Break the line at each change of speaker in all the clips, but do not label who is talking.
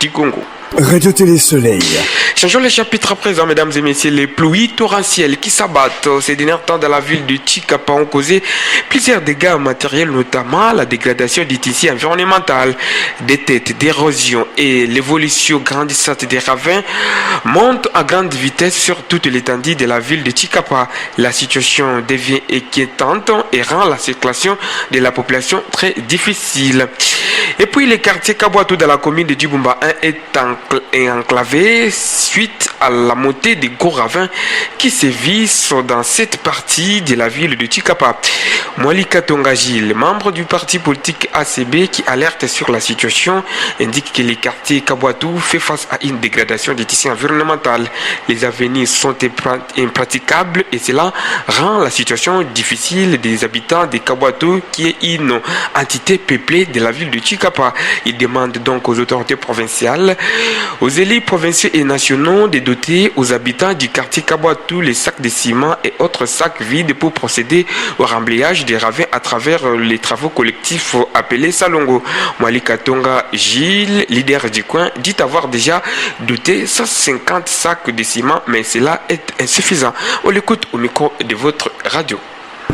du Congo.
Radio Télé Soleil.
Changeons le chapitre à présent, mesdames et messieurs. Les pluies torrentielles qui s'abattent ces derniers temps dans la ville de Tshikapa ont causé plusieurs dégâts matériels, notamment la dégradation du tissu environnemental, des têtes d'érosion et l'évolution grandissante des ravins montent à grande vitesse sur toute l'étendue de la ville de Tshikapa. La situation devient inquiétante et rend la circulation de la population très difficile. Et puis le quartier Kabouatou dans la commune de Djibouba 1 est enclavé suite à la montée des gros ravins qui sévissent dans cette partie de la ville de Tshikapa. Mwalika Tongagil, membre du parti politique ACB qui alerte sur la situation, indique que le quartier Kabouatou fait face à une dégradation des tissus environnementaux. Les avenirs sont impraticables et cela rend la situation difficile des habitants de Kabouatou qui est une entité peuplée de la ville de Tshikapa. Il demande donc aux autorités provinciales, aux élus provinciaux et nationaux de doter aux habitants du quartier Kabouatou les sacs de ciment et autres sacs vides pour procéder au remblayage des ravins à travers les travaux collectifs appelés Salongo. Mwalika Tonga Gilles, leader du coin, dit avoir déjà doté 150 sacs de ciment, mais cela est insuffisant. On l'écoute au micro de votre radio.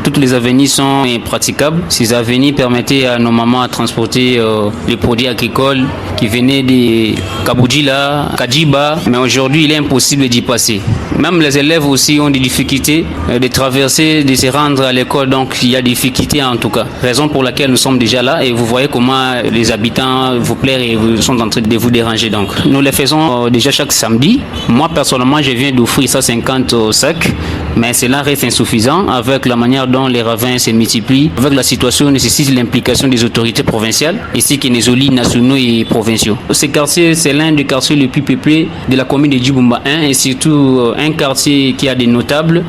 Toutes les avenirs sont impraticables. Ces avenirs permettaient à nos mamans de transporter les produits agricoles qui venaient de Kaboudjila, Kadjiba, mais aujourd'hui il est impossible d'y passer. Même les élèves aussi ont des difficultés de traverser, de se rendre à l'école, donc il y a des difficultés en tout cas. Raison pour laquelle nous sommes déjà là et vous voyez comment les habitants vous plairent et sont en train de vous déranger. Donc nous les faisons déjà chaque samedi. Moi personnellement je viens d'offrir 150 sacs, mais cela reste insuffisant avec la manière dont les ravins se multiplient. Avec la situation nécessite l'implication des autorités provinciales ainsi que des élus nationaux et provinciaux. Ce quartier, c'est l'un des quartiers les plus peuplés de la commune de Djibouba 1 et surtout un quartier qui a des notables,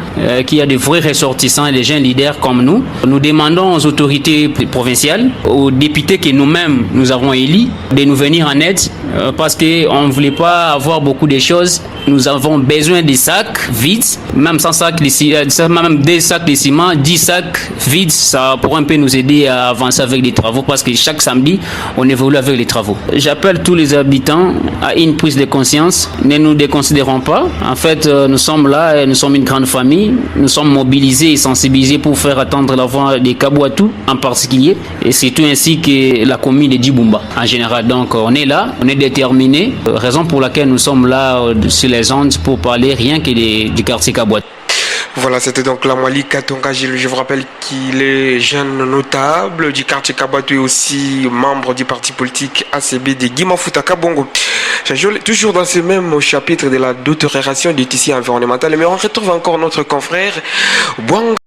qui a des vrais ressortissants et des gens leaders comme nous. Nous demandons aux autorités provinciales, aux députés que nous-mêmes nous avons élus, de nous venir en aide parce qu'on ne voulait pas avoir beaucoup de choses. Nous avons besoin de sacs vides, même sans sacs de ciment, même des sacs de ciment, 10 sacs vides, ça pourrait un peu nous aider à avancer avec les travaux parce que chaque samedi, on évolue avec les travaux. J'appelle tous les habitants à une prise de conscience. Ne nous déconsidérons pas. En fait, nous sommes là, nous sommes une grande famille. Nous sommes mobilisés et sensibilisés pour faire attendre la voix des Kabouatou en particulier et surtout ainsi que la commune de Djibouba en général. Donc, on est là, on est déterminés. Raison pour laquelle nous sommes là sur les ondes pour parler rien que du quartier Kabouatou.
Voilà, c'était donc la Mwalika Tonga Gilles. Je vous rappelle qu'il est jeune notable du quartier Kabouatou et aussi membre du parti politique ACB de Guimafuta Kabongo. Toujours dans ce même chapitre de la détérioration du tissu environnemental, mais on retrouve encore notre confrère Bwanga